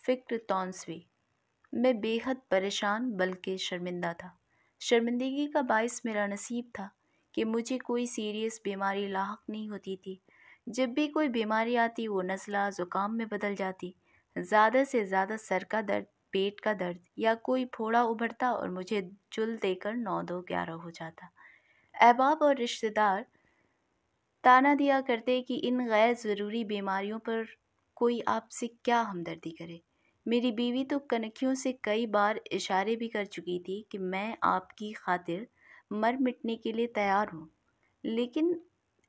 فکر تونسویں۔ میں بے حد پریشان بلکہ شرمندہ تھا۔ شرمندگی کا باعث میرا نصیب تھا کہ مجھے کوئی سیریس بیماری لاحق نہیں ہوتی تھی۔ جب بھی کوئی بیماری آتی وہ نزلہ زکام میں بدل جاتی، زیادہ سے زیادہ سر کا درد، پیٹ کا درد یا کوئی پھوڑا ابھرتا اور مجھے جل دے کر 9-2-11 ہو جاتا۔ احباب اور رشتہ دار تانا دیا کرتے کہ ان غیر ضروری بیماریوں پر کوئی آپ سے کیا ہمدردی کرے۔ میری بیوی تو کنکھیوں سے کئی بار اشارے بھی کر چکی تھی کہ میں آپ کی خاطر مر مٹنے کے لیے تیار ہوں، لیکن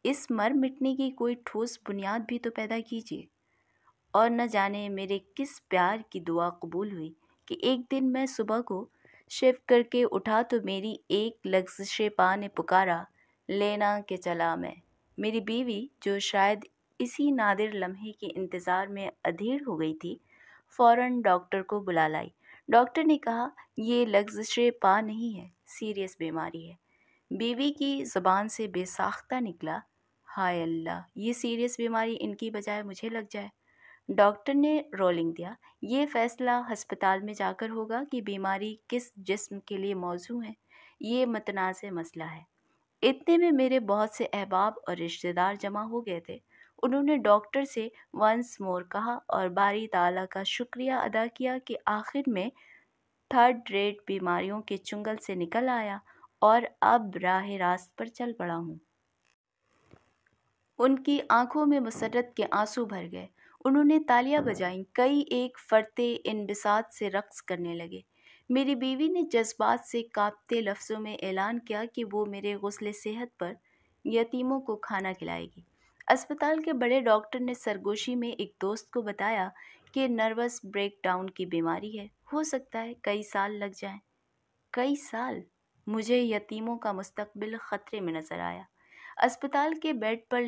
اس مر مٹنے کی کوئی ٹھوس بنیاد بھی تو پیدا کیجیے۔ اور نہ جانے میرے کس پیار کی دعا قبول ہوئی کہ ایک دن میں صبح کو شیو کر کے اٹھا تو میری ایک لغزش پا نے پکارا، لینا کہ چلا میں۔ میری بیوی جو شاید اسی نادر لمحے کے انتظار میں ادھیڑ ہو گئی تھی، فوراً ڈاکٹر کو بلا لائی۔ ڈاکٹر نے کہا یہ لغزش پا نہیں ہے، سیریس بیماری ہے۔ بیوی کی زبان سے بے ساختہ نکلا، ہائے اللہ، یہ سیریس بیماری ان کی بجائے مجھے لگ جائے۔ ڈاکٹر نے رولنگ دیا، یہ فیصلہ ہسپتال میں جا کر ہوگا کہ بیماری کس جسم کے لیے موزوں ہے، یہ متنازع مسئلہ ہے۔ اتنے میں میرے بہت سے احباب اور رشتہ دار جمع ہو گئے تھے۔ انہوں نے ڈاکٹر سے ونس مور کہا اور باری تعالیٰ کا شکریہ ادا کیا کہ آخر میں تھرڈ ریٹ بیماریوں کے چنگل سے نکل آیا اور اب راہ راست پر چل پڑا ہوں۔ ان کی آنکھوں میں مسرت کے آنسو بھر گئے۔ انہوں نے تالیاں بجائیں، کئی ایک فرتے انبساط سے رقص کرنے لگے۔ میری بیوی نے جذبات سے کانپتے لفظوں میں اعلان کیا کہ وہ میرے غسل صحت پر یتیموں کو کھانا کھلائے گی۔ اسپتال کے بڑے ڈاکٹر نے سرگوشی میں ایک دوست کو بتایا کہ نروس بریک ڈاؤن کی بیماری ہے، ہو سکتا ہے کئی سال لگ جائیں۔ کئی سال؟ مجھے یتیموں کا مستقبل خطرے میں نظر آیا۔ اسپتال کے بیڈ پر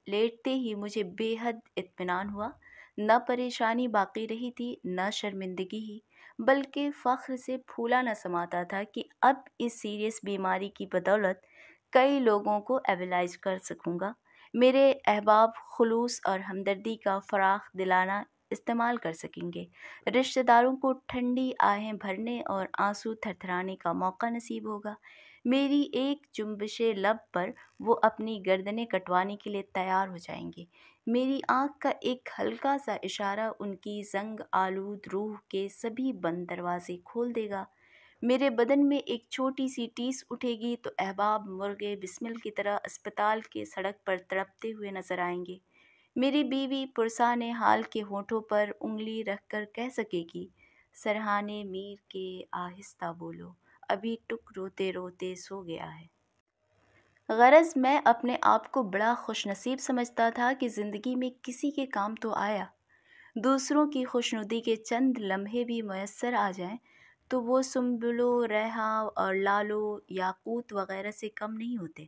لیٹتے ہی مجھے بے حد اطمینان ہوا۔ نہ پریشانی باقی رہی تھی، نہ شرمندگی ہی، بلکہ فخر سے پھولا نہ سماتا تھا کہ اب اس سیریس بیماری کی بدولت کئی لوگوں کو ایویلائز کر سکوں گا۔ میرے احباب خلوص اور ہمدردی کا فراخ دلانہ استعمال کر سکیں گے۔ رشتہ داروں کو ٹھنڈی آہیں بھرنے اور آنسو تھرتھرانے کا موقع نصیب ہوگا۔ میری ایک جنبش لب پر وہ اپنی گردنیں کٹوانے کے لیے تیار ہو جائیں گے۔ میری آنکھ کا ایک ہلکا سا اشارہ ان کی زنگ آلود روح کے سبھی بند دروازے کھول دے گا۔ میرے بدن میں ایک چھوٹی سی ٹیس اٹھے گی تو احباب مرغے بسمل کی طرح اسپتال کے سڑک پر تڑپتے ہوئے نظر آئیں گے۔ میری بیوی پرسان حال کے ہونٹوں پر انگلی رکھ کر کہہ سکے گی، سرہانے میر کے آہستہ بولو، ابھی ٹک روتے روتے سو گیا ہے۔ غرض میں اپنے آپ کو بڑا خوش نصیب سمجھتا تھا کہ زندگی میں کسی کے کام تو آیا۔ دوسروں کی خوشنودی کے چند لمحے بھی میسر آ جائیں تو وہ سنبلو، ریحاں اور لالو، یاقوت وغیرہ سے کم نہیں ہوتے،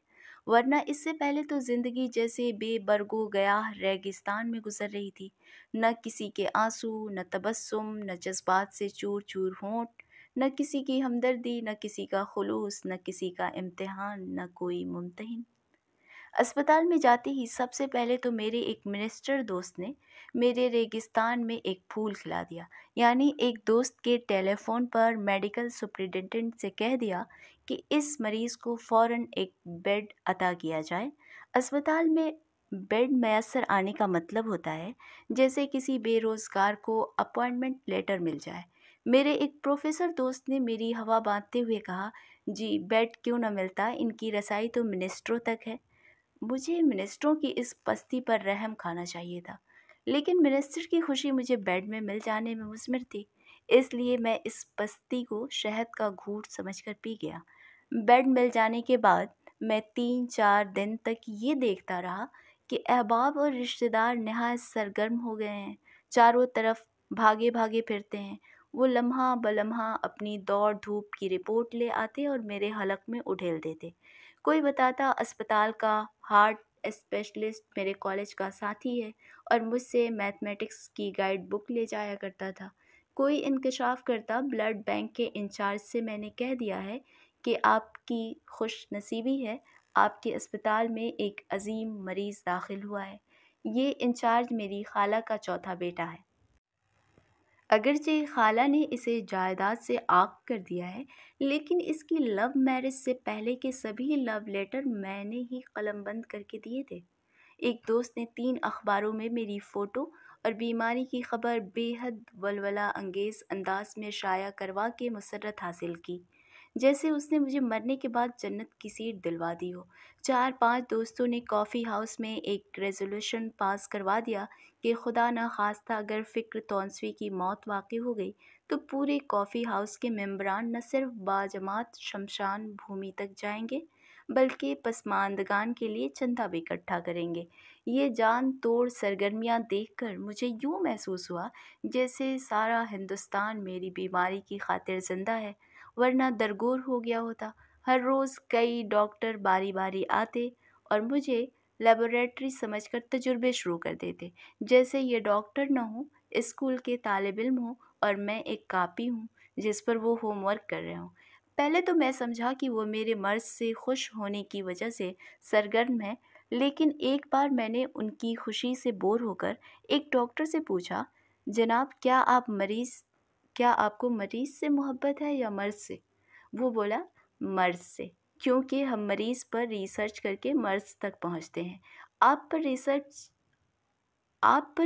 ورنہ اس سے پہلے تو زندگی جیسے بے برگو گیاہ ریگستان میں گزر رہی تھی۔ نہ کسی کے آنسو، نہ تبسم، نہ جذبات سے چور چور ہونٹ، نہ کسی کی ہمدردی، نہ کسی کا خلوص، نہ کسی کا امتحان، نہ کوئی ممتحن۔ اسپتال میں جاتے ہی سب سے پہلے تو میرے ایک منسٹر دوست نے میرے ریگستان میں ایک پھول کھلا دیا، یعنی ایک دوست کے ٹیلی فون پر میڈیکل سپرنٹینڈنٹ سے کہہ دیا کہ اس مریض کو فوراً ایک بیڈ عطا کیا جائے۔ اسپتال میں بیڈ میسر آنے کا مطلب ہوتا ہے جیسے کسی بے روزگار کو اپوائنٹمنٹ لیٹر مل جائے۔ میرے ایک پروفیسر دوست نے میری ہوا باندھتے ہوئے کہا، جی بیڈ کیوں نہ ملتا، ان کی رسائی تو منسٹروں تک ہے۔ مجھے منسٹروں کی اس پستی پر رحم کھانا چاہیے تھا، لیکن منسٹر کی خوشی مجھے بیڈ میں مل جانے میں مثمر تھی، اس لیے میں اس پستی کو شہد کا گھونٹ سمجھ کر پی گیا۔ بیڈ مل جانے کے بعد میں 3-4 دن تک یہ دیکھتا رہا کہ احباب اور رشتہ دار نہایت سرگرم ہو گئے ہیں، چاروں طرف بھاگے بھاگے پھرتے ہیں۔ وہ لمحہ بلمحہ اپنی دوڑ دھوپ کی رپورٹ لے آتے اور میرے حلق میں اڈھیل دیتے۔ کوئی بتاتا اسپتال کا ہارٹ اسپیشلسٹ میرے کالج کا ساتھی ہے اور مجھ سے میتھمیٹکس کی گائیڈ بک لے جایا کرتا تھا۔ کوئی انکشاف کرتا بلڈ بینک کے انچارج سے میں نے کہہ دیا ہے کہ آپ کی خوش نصیبی ہے، آپ کے اسپتال میں ایک عظیم مریض داخل ہوا ہے۔ یہ انچارج میری خالہ کا چوتھا بیٹا ہے۔ اگرچہ خالہ نے اسے جائیداد سے عاق کر دیا ہے، لیکن اس کی لو میرج سے پہلے کے سبھی لو لیٹر میں نے ہی قلم بند کر کے دیے تھے۔ ایک دوست نے 3 اخباروں میں میری فوٹو اور بیماری کی خبر بے حد ولولہ انگیز انداز میں شائع کروا کے مسرت حاصل کی، جیسے اس نے مجھے مرنے کے بعد جنت کی سیٹ دلوا دی ہو۔ 4-5 دوستوں نے کافی ہاؤس میں ایک ریزولوشن پاس کروا دیا کہ خدا نخواستہ اگر فکر تونسوی کی موت واقع ہو گئی تو پورے کافی ہاؤس کے ممبران نہ صرف باجماعت شمشان بھومی تک جائیں گے بلکہ پسماندگان کے لیے چندہ بھی اکٹھا کریں گے۔ یہ جان توڑ سرگرمیاں دیکھ کر مجھے یوں محسوس ہوا جیسے سارا ہندوستان میری بیماری کی خاطر زندہ ہے، ورنہ درگور ہو گیا ہوتا۔ ہر روز کئی ڈاکٹر باری باری آتے اور مجھے لیبارٹری سمجھ کر تجربے شروع کر دیتے، جیسے یہ ڈاکٹر نہ ہوں، اسکول کے طالب علم ہوں اور میں ایک کاپی ہوں جس پر وہ ہوم ورک کر رہے ہوں۔ پہلے تو میں سمجھا کہ وہ میرے مرض سے خوش ہونے کی وجہ سے سرگرم ہے، لیکن ایک بار میں نے ان کی خوشی سے بور ہو کر ایک ڈاکٹر سے پوچھا، جناب کیا آپ کو مریض سے محبت ہے یا مرض سے؟ وہ بولا، مرض سے، کیونکہ ہم مریض پر ریسرچ کر کے مرض تک پہنچتے ہیں۔ آپ پر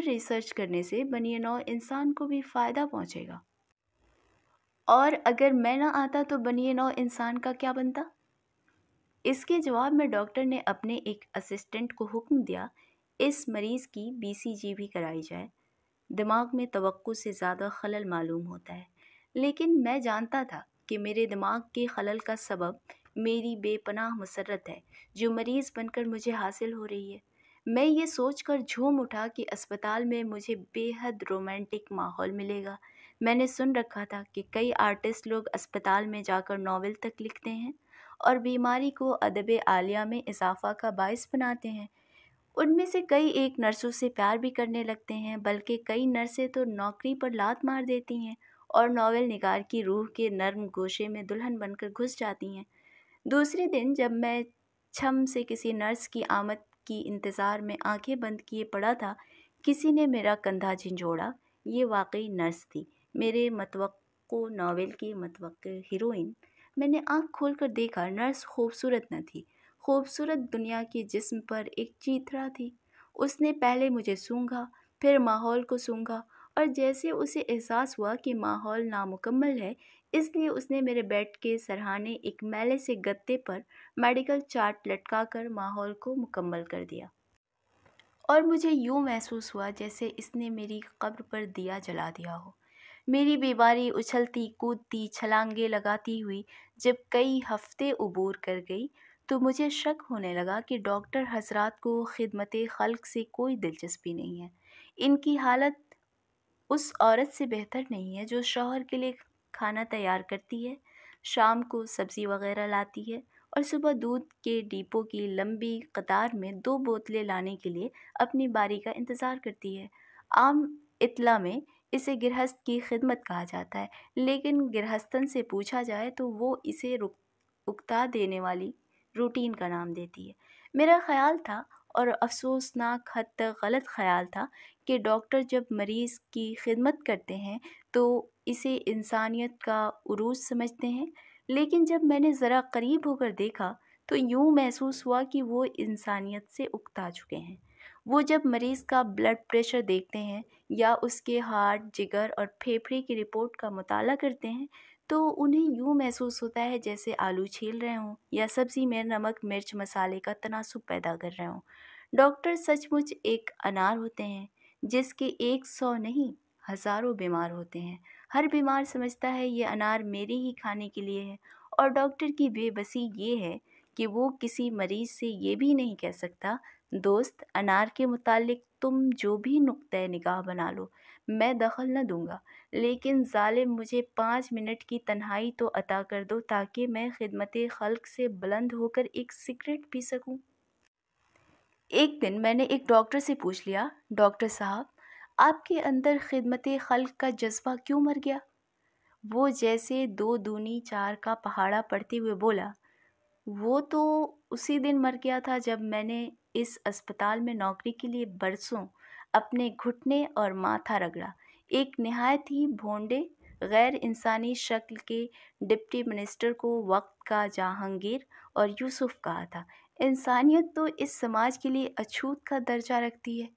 ریسرچ کرنے سے بنی نوع انسان کو بھی فائدہ پہنچے گا۔ اور اگر میں نہ آتا تو بنی نوع انسان کا کیا بنتا؟ اس کے جواب میں ڈاکٹر نے اپنے ایک اسسٹنٹ کو حکم دیا، اس مریض کی BCG بھی کرائی جائے۔ دماغ میں توقع سے زیادہ خلل معلوم ہوتا ہے، لیکن میں جانتا تھا کہ میرے دماغ کے خلل کا سبب میری بے پناہ مسرت ہے جو مریض بن کر مجھے حاصل ہو رہی ہے۔ میں یہ سوچ کر جھوم اٹھا کہ اسپتال میں مجھے بے حد رومانٹک ماحول ملے گا۔ میں نے سن رکھا تھا کہ کئی آرٹسٹ لوگ اسپتال میں جا کر ناول تک لکھتے ہیں اور بیماری کو ادب عالیہ میں اضافہ کا باعث بناتے ہیں۔ ان میں سے کئی ایک نرسوں سے پیار بھی کرنے لگتے ہیں، بلکہ کئی نرسیں تو نوکری پر لات مار دیتی ہیں اور ناول نگار کی روح کے نرم گوشے میں دلہن بن کر گھس جاتی ہیں۔ دوسرے دن جب میں چھم سے کسی نرس کی آمد کی انتظار میں آنکھیں بند کیے پڑا تھا، کسی نے میرا کندھا جھنجھوڑا۔ یہ واقعی نرس تھی، میرے متوقع ناول کی متوقع ہیروئن۔ میں نے آنکھ کھول کر دیکھا، نرس خوبصورت نہ تھی، خوبصورت دنیا کے جسم پر ایک چیترا تھی۔ اس نے پہلے مجھے سونگھا، پھر ماحول کو سونگھا، اور جیسے اسے احساس ہوا کہ ماحول نامکمل ہے، اس لیے اس نے میرے بیڈ کے سرہانے ایک میلے سے گدے پر میڈیکل چارٹ لٹکا کر ماحول کو مکمل کر دیا۔ اور مجھے یوں محسوس ہوا جیسے اس نے میری قبر پر دیا جلا دیا ہو۔ میری بیماری اچھلتی کودتی چھلانگیں لگاتی ہوئی جب کئی ہفتے عبور کر گئی تو مجھے شک ہونے لگا کہ ڈاکٹر حضرات کو خدمت خلق سے کوئی دلچسپی نہیں ہے۔ ان کی حالت اس عورت سے بہتر نہیں ہے جو شوہر کے لیے کھانا تیار کرتی ہے، شام کو سبزی وغیرہ لاتی ہے اور صبح دودھ کے ڈیپو کی لمبی قطار میں 2 بوتلیں لانے کے لیے اپنی باری کا انتظار کرتی ہے۔ عام اطلاع میں اسے گرہست کی خدمت کہا جاتا ہے، لیکن گرہستن سے پوچھا جائے تو وہ اسے اکتا دینے والی روٹین کا نام دیتی ہے۔ میرا خیال تھا، اور افسوسناک حد تک غلط خیال تھا، کہ ڈاکٹر جب مریض کی خدمت کرتے ہیں تو اسے انسانیت کا عروج سمجھتے ہیں، لیکن جب میں نے ذرا قریب ہو کر دیکھا تو یوں محسوس ہوا کہ وہ انسانیت سے اکتا چکے ہیں۔ وہ جب مریض کا بلڈ پریشر دیکھتے ہیں یا اس کے ہارٹ، جگر اور پھیپھڑے کی رپورٹ کا مطالعہ کرتے ہیں تو انہیں یوں محسوس ہوتا ہے جیسے آلو چھیل رہے ہوں یا سبزی میں نمک مرچ مسالے کا تناسب پیدا کر رہے ہوں۔ ڈاکٹر سچ مچ ایک انار ہوتے ہیں جس کے 100 نہیں ہزاروں بیمار ہوتے ہیں۔ ہر بیمار سمجھتا ہے یہ انار میرے ہی کھانے کے لیے ہے، اور ڈاکٹر کی بے بسی یہ ہے کہ وہ کسی مریض سے یہ بھی نہیں کہہ سکتا، دوست انار کے متعلق تم جو بھی نقطہ نگاہ بنا لو، میں دخل نہ دوں گا، لیکن ظالم مجھے 5 منٹ کی تنہائی تو عطا کر دو تاکہ میں خدمت خلق سے بلند ہو کر ایک سگریٹ پی سکوں۔ ایک دن میں نے ایک ڈاکٹر سے پوچھ لیا، ڈاکٹر صاحب، آپ کے اندر خدمت خلق کا جذبہ کیوں مر گیا؟ وہ جیسے 2 دونی 4 کا پہاڑا پڑھتے ہوئے بولا، وہ تو اسی دن مر گیا تھا جب میں نے اس اسپتال میں نوکری کے لیے برسوں اپنے گھٹنے اور ماتھا رگڑا۔ ایک نہایت ہی بھونڈے غیر انسانی شکل کے ڈپٹی منسٹر کو وقت کا جہانگیر اور یوسف کہا تھا۔ انسانیت تو اس سماج کے لیے اچھوت کا درجہ رکھتی ہے۔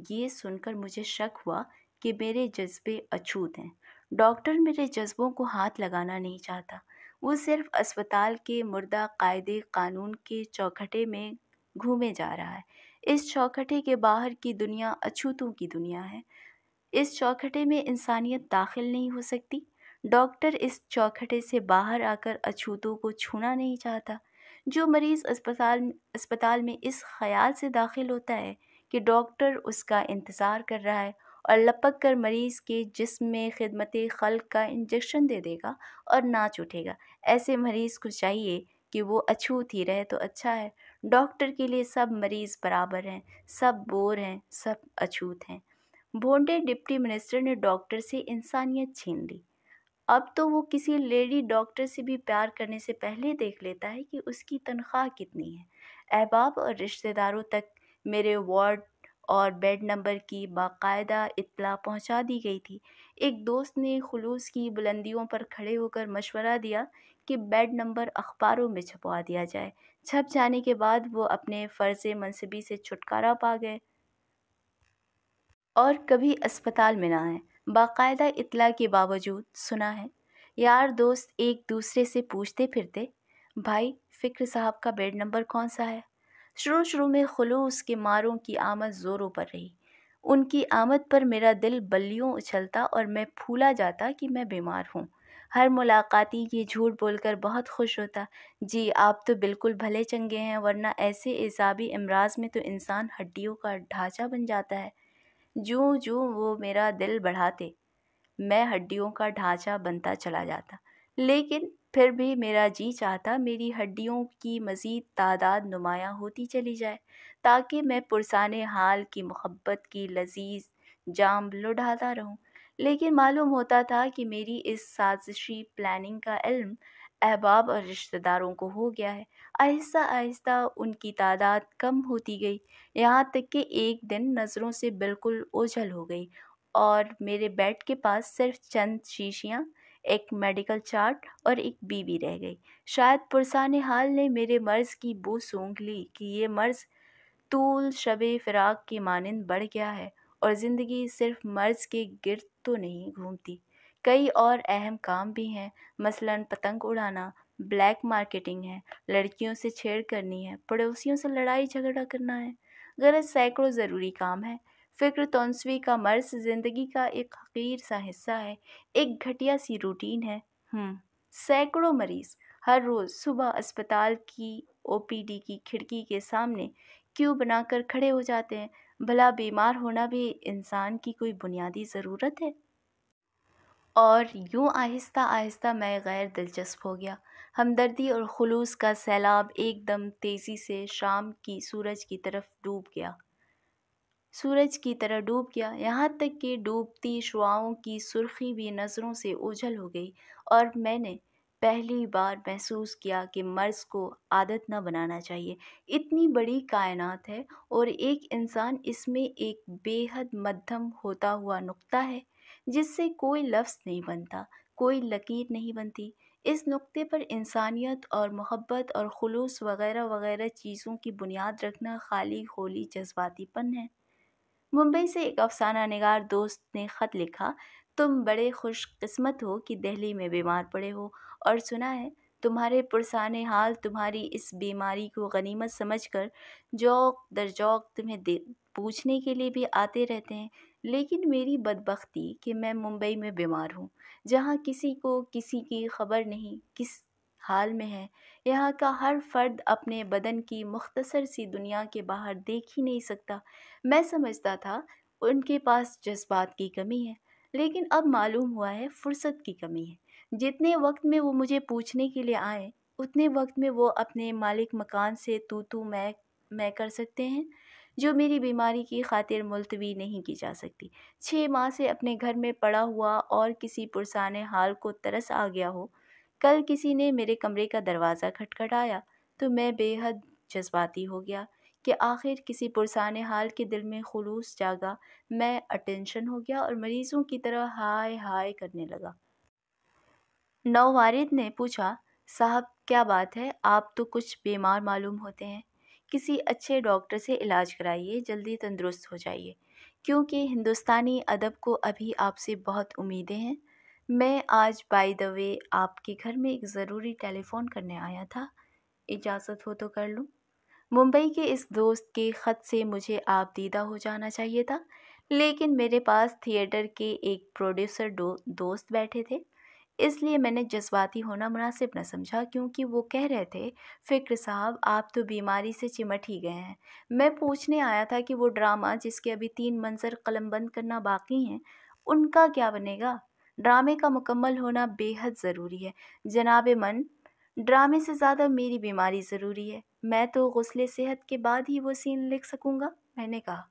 یہ سن کر مجھے شک ہوا کہ میرے جذبے اچھوت ہیں۔ ڈاکٹر میرے جذبوں کو ہاتھ لگانا نہیں چاہتا۔ وہ صرف اسپتال کے مردہ قاعدے قانون کے چوکھٹے میں گھومے جا رہا ہے۔ اس چوکھٹے کے باہر کی دنیا اچھوتوں کی دنیا ہے۔ اس چوکھٹے میں انسانیت داخل نہیں ہو سکتی۔ ڈاکٹر اس چوکھٹے سے باہر آ کر اچھوتوں کو چھونا نہیں چاہتا۔ جو مریض اسپتال میں اس خیال سے داخل ہوتا ہے کہ ڈاکٹر اس کا انتظار کر رہا ہے اور لپک کر مریض کے جسم میں خدمت خلق کا انجیکشن دے دے گا اور ناچ اٹھے گا، ایسے مریض کو چاہیے کہ وہ اچھوت ہی رہے تو اچھا ہے۔ ڈاکٹر کے لیے سب مریض برابر ہیں، سب بور ہیں، سب اچھوت ہیں۔ بھونڈے ڈپٹی منسٹر نے ڈاکٹر سے انسانیت چھین لی۔ اب تو وہ کسی لیڈی ڈاکٹر سے بھی پیار کرنے سے پہلے دیکھ لیتا ہے کہ اس کی تنخواہ کتنی ہے۔ احباب اور رشتہ داروں تک میرے وارڈ اور بیڈ نمبر کی باقاعدہ اطلاع پہنچا دی گئی تھی۔ ایک دوست نے خلوص کی بلندیوں پر کھڑے ہو کر مشورہ دیا کہ بیڈ نمبر اخباروں میں چھپوا دیا جائے۔ چھپ جانے کے بعد وہ اپنے فرض منصبی سے چھٹکارا پا گئے اور کبھی اسپتال میں نہ آئے۔ باقاعدہ اطلاع کے باوجود سنا ہے، یار دوست ایک دوسرے سے پوچھتے پھرتے، بھائی فکر صاحب کا بیڈ نمبر کون سا ہے؟ شروع میں خلوص کے ماروں کی آمد زوروں پر رہی۔ ان کی آمد پر میرا دل بلیوں اچھلتا اور میں پھولا جاتا کہ میں بیمار ہوں۔ ہر ملاقاتی یہ جھوٹ بول کر بہت خوش ہوتا، جی آپ تو بالکل بھلے چنگے ہیں، ورنہ ایسے اعصابی امراض میں تو انسان ہڈیوں کا ڈھانچہ بن جاتا ہے۔ جوں جوں وہ میرا دل بڑھاتے، میں ہڈیوں کا ڈھانچہ بنتا چلا جاتا، لیکن پھر بھی میرا جی چاہتا میری ہڈیوں کی مزید تعداد نمایاں ہوتی چلی جائے تاکہ میں پرسان حال کی محبت کی لذیذ جام لڑھاتا رہوں۔ لیکن معلوم ہوتا تھا کہ میری اس سازشی پلاننگ کا علم احباب اور رشتہ داروں کو ہو گیا ہے۔ آہستہ آہستہ ان کی تعداد کم ہوتی گئی، یہاں تک کہ ایک دن نظروں سے بالکل اوجھل ہو گئی اور میرے بیڈ کے پاس صرف چند شیشیاں، ایک میڈیکل چارٹ اور ایک بیوی رہ گئی۔ شاید پرسان حال نے میرے مرض کی بو سونگھ لی کہ یہ مرض طول شب فراق کی مانند بڑھ گیا ہے اور زندگی صرف مرض کے گرد تو نہیں گھومتی، کئی اور اہم کام بھی ہیں، مثلاً پتنگ اڑانا، بلیک مارکیٹنگ ہے، لڑکیوں سے چھیڑ کرنی ہے، پڑوسیوں سے لڑائی جھگڑا کرنا ہے، غرض سینکڑوں ضروری کام ہیں۔ فکر تونسوی کا مرض زندگی کا ایک حقیر سا حصہ ہے، ایک گھٹیا سی روٹین ہے۔ سینکڑوں مریض ہر روز صبح اسپتال کی او پی ڈی کی کھڑکی کے سامنے کیو بنا کر کھڑے ہو جاتے ہیں۔ بھلا بیمار ہونا بھی انسان کی کوئی بنیادی ضرورت ہے؟ اور یوں آہستہ آہستہ میں غیر دلچسپ ہو گیا۔ ہمدردی اور خلوص کا سیلاب ایک دم تیزی سے شام کی سورج کی طرف ڈوب گیا، یہاں تک کہ ڈوبتی شعاعوں کی سرخی بھی نظروں سے اوجھل ہو گئی، اور میں نے پہلی بار محسوس کیا کہ مرض کو عادت نہ بنانا چاہیے۔ اتنی بڑی کائنات ہے اور ایک انسان اس میں ایک بے حد مدھم ہوتا ہوا نقطہ ہے جس سے کوئی لفظ نہیں بنتا، کوئی لکیر نہیں بنتی۔ اس نقطے پر انسانیت اور محبت اور خلوص وغیرہ وغیرہ چیزوں کی بنیاد رکھنا خالی خولی جذباتی پن ہے۔ ممبئی سے ایک افسانہ نگار دوست نے خط لکھا، تم بڑے خوش قسمت ہو کہ دہلی میں بیمار پڑے ہو، اور سنا ہے تمہارے پرسان حال تمہاری اس بیماری کو غنیمت سمجھ کر جوق در جوق تمہیں پوچھنے کے لیے بھی آتے رہتے ہیں۔ لیکن میری بدبختی کہ میں ممبئی میں بیمار ہوں، جہاں کسی کو کسی کی خبر نہیں کس حال میں ہے۔ یہاں کا ہر فرد اپنے بدن کی مختصر سی دنیا کے باہر دیکھ ہی نہیں سکتا۔ میں سمجھتا تھا ان کے پاس جذبات کی کمی ہے، لیکن اب معلوم ہوا ہے فرصت کی کمی ہے۔ جتنے وقت میں وہ مجھے پوچھنے کے لیے آئیں، اتنے وقت میں وہ اپنے مالک مکان سے تو میں کر سکتے ہیں، جو میری بیماری کی خاطر ملتوی نہیں کی جا سکتی۔ 6 ماہ سے اپنے گھر میں پڑا ہوا اور کسی پرسان حال کو ترس آ گیا ہو، کل کسی نے میرے کمرے کا دروازہ کھٹکھٹایا تو میں بے حد جذباتی ہو گیا، کہ آخر کسی پرسان حال کے دل میں خلوص جاگا۔ میں اٹینشن ہو گیا اور مریضوں کی طرح ہائے ہائے کرنے لگا۔ نووارد نے پوچھا، صاحب کیا بات ہے؟ آپ تو کچھ بیمار معلوم ہوتے ہیں۔ کسی اچھے ڈاکٹر سے علاج کرائیے، جلدی تندرست ہو جائیے، کیونکہ ہندوستانی ادب کو ابھی آپ سے بہت امیدیں ہیں۔ میں آج بائی دا وے آپ کے گھر میں ایک ضروری ٹیلی فون کرنے آیا تھا، اجازت ہو تو کر لوں؟ ممبئی کے اس دوست کے خط سے مجھے آپ دیدہ ہو جانا چاہیے تھا، لیکن میرے پاس تھیٹر کے ایک پروڈیوسر دوست بیٹھے تھے، اس لیے میں نے جذباتی ہونا مناسب نہ سمجھا، کیونکہ وہ کہہ رہے تھے، فکر صاحب آپ تو بیماری سے چمٹ ہی گئے ہیں۔ میں پوچھنے آیا تھا کہ وہ ڈرامہ جس کے ابھی 3 منظر قلم بند کرنا باقی ہیں، ان کا کیا بنے گا؟ ڈرامے کا مکمل ہونا بے حد ضروری ہے جناب من، ڈرامے سے زیادہ میری بیماری ضروری ہے۔ میں تو غسل صحت کے بعد ہی وہ سین لکھ سکوں گا۔ میں نے کہا،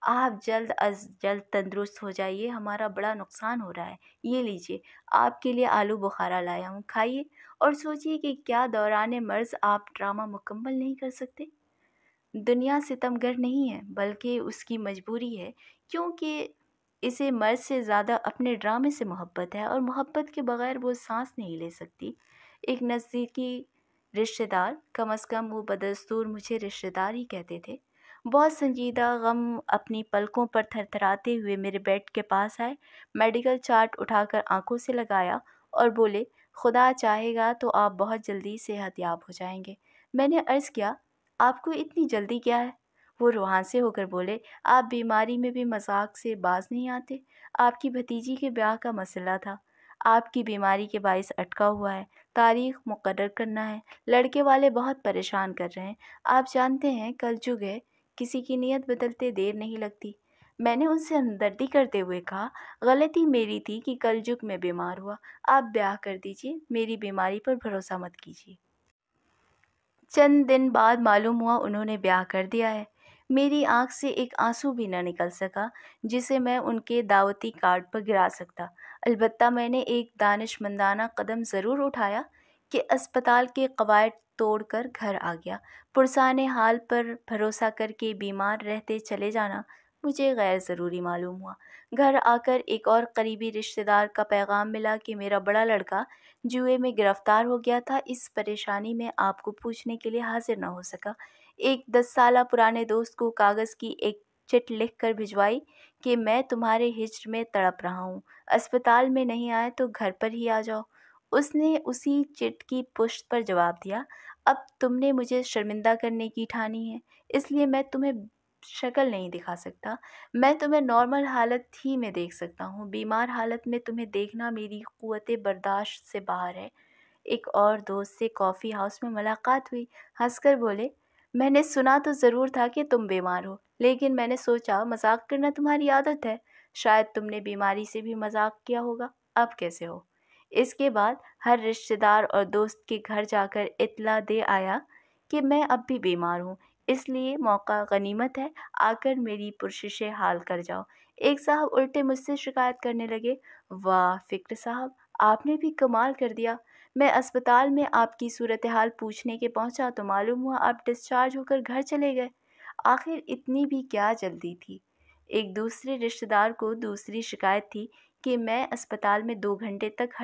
آپ جلد از جلد تندرست ہو جائیے، ہمارا بڑا نقصان ہو رہا ہے۔ یہ لیجیے، آپ کے لیے آلو بخارا لایا ہوں، کھائیے اور سوچیے کہ کیا دوران مرض آپ ڈرامہ مکمل نہیں کر سکتے۔ دنیا ستمگر نہیں ہے، بلکہ اس کی مجبوری ہے، کیونکہ اسے مرض سے زیادہ اپنے ڈرامے سے محبت ہے، اور محبت کے بغیر وہ سانس نہیں لے سکتی۔ ایک نزدیکی رشتہ دار، کم از کم وہ بدستور مجھے رشتہ دار ہی کہتے تھے، بہت سنجیدہ غم اپنی پلکوں پر تھر تھراتے ہوئے میرے بیڈ کے پاس آئے، میڈیکل چارٹ اٹھا کر آنکھوں سے لگایا اور بولے، خدا چاہے گا تو آپ بہت جلدی صحت یاب ہو جائیں گے۔ میں نے عرض کیا، آپ کو اتنی جلدی کیا ہے؟ وہ روحان سے ہو کر بولے، آپ بیماری میں بھی مذاق سے باز نہیں آتے۔ آپ کی بھتیجی کے بیاہ کا مسئلہ تھا، آپ کی بیماری کے باعث اٹکا ہوا ہے، تاریخ مقرر کرنا ہے، لڑکے والے بہت پریشان کر رہے ہیں۔ آپ جانتے ہیں کل جگ ہے، کسی کی نیت بدلتے دیر نہیں لگتی۔ میں نے ان سے ہمدردی کرتے ہوئے کہا، غلطی میری تھی کہ کل جگ میں بیمار ہوا، آپ بیاہ کر دیجیے، میری بیماری پر بھروسہ مت کیجیے۔ چند دن بعد معلوم ہوا انہوں نے بیاہ کر دیا ہے۔ میری آنکھ سے ایک آنسو بھی نہ نکل سکا جسے میں ان کے دعوتی کارڈ پر گرا سکتا۔ البتہ میں نے ایک دانشمندانہ قدم ضرور اٹھایا کہ اسپتال کے قواعد توڑ کر گھر آ گیا۔ پرسان حال پر بھروسہ کر کے بیمار رہتے چلے جانا مجھے غیر ضروری معلوم ہوا۔ گھر آ کر ایک اور قریبی رشتہ دار کا پیغام ملا کہ میرا بڑا لڑکا جوئے میں گرفتار ہو گیا تھا، اس پریشانی میں آپ کو پوچھنے کے لیے حاضر نہ ہو سکا۔ ایک 10 سالہ پرانے دوست کو کاغذ کی ایک چٹ لکھ کر بھجوائی کہ میں تمہارے ہجر میں تڑپ رہا ہوں، اسپتال میں نہیں آئے تو گھر پر ہی آ جاؤ۔ اس نے اسی چٹ کی پشت پر جواب دیا، اب تم نے مجھے شرمندہ کرنے کی ٹھانی ہے، اس لیے میں تمہیں شکل نہیں دکھا سکتا، میں تمہیں نارمل حالت ہی میں دیکھ سکتا ہوں، بیمار حالت میں تمہیں دیکھنا میری قوت برداشت سے باہر ہے۔ ایک اور دوست سے کافی ہاؤس میں ملاقات ہوئی، ہنس کر بولے، میں نے سنا تو ضرور تھا کہ تم بیمار ہو، لیکن میں نے سوچا مذاق کرنا تمہاری عادت ہے، شاید تم نے بیماری سے بھی مذاق کیا ہوگا، اب کیسے ہو؟ اس کے بعد ہر رشتہ دار اور دوست کے گھر جا کر اطلاع دے آیا کہ میں اب بھی بیمار ہوں، اس لیے موقع غنیمت ہے، آ کر میری پرشش حال کر جاؤ۔ ایک صاحب الٹے مجھ سے شکایت کرنے لگے، واہ فکر صاحب، آپ نے بھی کمال کر دیا، میں اسپتال میں آپ کی صورتحال پوچھنے کے پہنچا تو معلوم ہوا آپ ڈسچارج ہو کر گھر چلے گئے۔ آخر اتنی بھی کیا جلدی تھی؟ ایک دوسرے رشتہ دار کو دوسری شکایت تھی کہ میں اسپتال میں 2 گھنٹے تک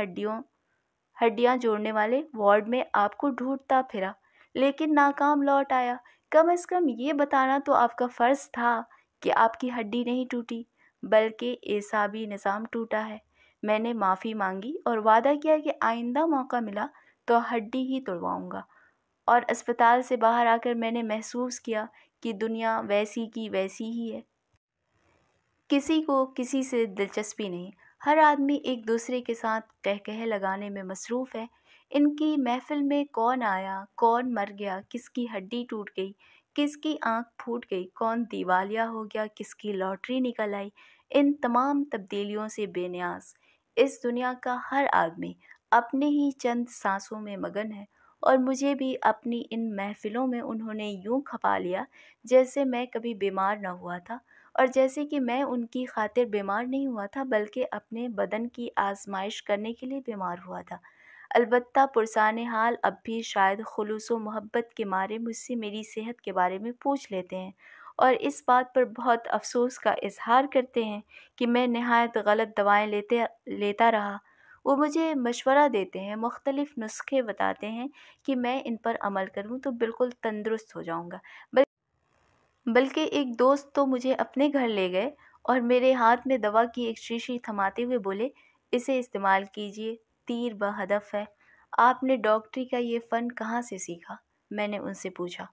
ہڈیاں جوڑنے والے وارڈ میں آپ کو ڈھونڈتا پھرا، لیکن ناکام لوٹ آیا۔ کم از کم یہ بتانا تو آپ کا فرض تھا کہ آپ کی ہڈی نہیں ٹوٹی بلکہ اعصابی نظام ٹوٹا ہے۔ میں نے معافی مانگی اور وعدہ کیا کہ آئندہ موقع ملا تو ہڈی ہی توڑواؤں گا، اور اسپتال سے باہر آ کر میں نے محسوس کیا کہ دنیا ویسی کی ویسی ہی ہے۔ کسی کو کسی سے دلچسپی نہیں، ہر آدمی ایک دوسرے کے ساتھ قہقہے لگانے میں مصروف ہے۔ ان کی محفل میں کون آیا، کون مر گیا، کس کی ہڈی ٹوٹ گئی، کس کی آنکھ پھوٹ گئی، کون دیوالیہ ہو گیا، کس کی لاٹری نکل آئی، ان تمام تبدیلیوں سے بے نیاز اس دنیا کا ہر آدمی اپنے ہی چند سانسوں میں مگن ہے، اور مجھے بھی اپنی ان محفلوں میں انہوں نے یوں کھپا لیا جیسے میں کبھی بیمار نہ ہوا تھا، اور جیسے کہ میں ان کی خاطر بیمار نہیں ہوا تھا بلکہ اپنے بدن کی آزمائش کرنے کے لیے بیمار ہوا تھا۔ البتہ پرسان حال اب بھی شاید خلوص و محبت کے مارے مجھ سے میری صحت کے بارے میں پوچھ لیتے ہیں اور اس بات پر بہت افسوس کا اظہار کرتے ہیں کہ میں نہایت غلط دوائیں لیتا رہا۔ وہ مجھے مشورہ دیتے ہیں، مختلف نسخے بتاتے ہیں کہ میں ان پر عمل کروں تو بالکل تندرست ہو جاؤں گا۔ بلکہ ایک دوست تو مجھے اپنے گھر لے گئے اور میرے ہاتھ میں دوا کی ایک شیشی تھماتے ہوئے بولے، اسے استعمال کیجیے، تیر بہدف ہے۔ آپ نے ڈاکٹری کا یہ فن کہاں سے سیکھا؟ میں نے ان سے پوچھا۔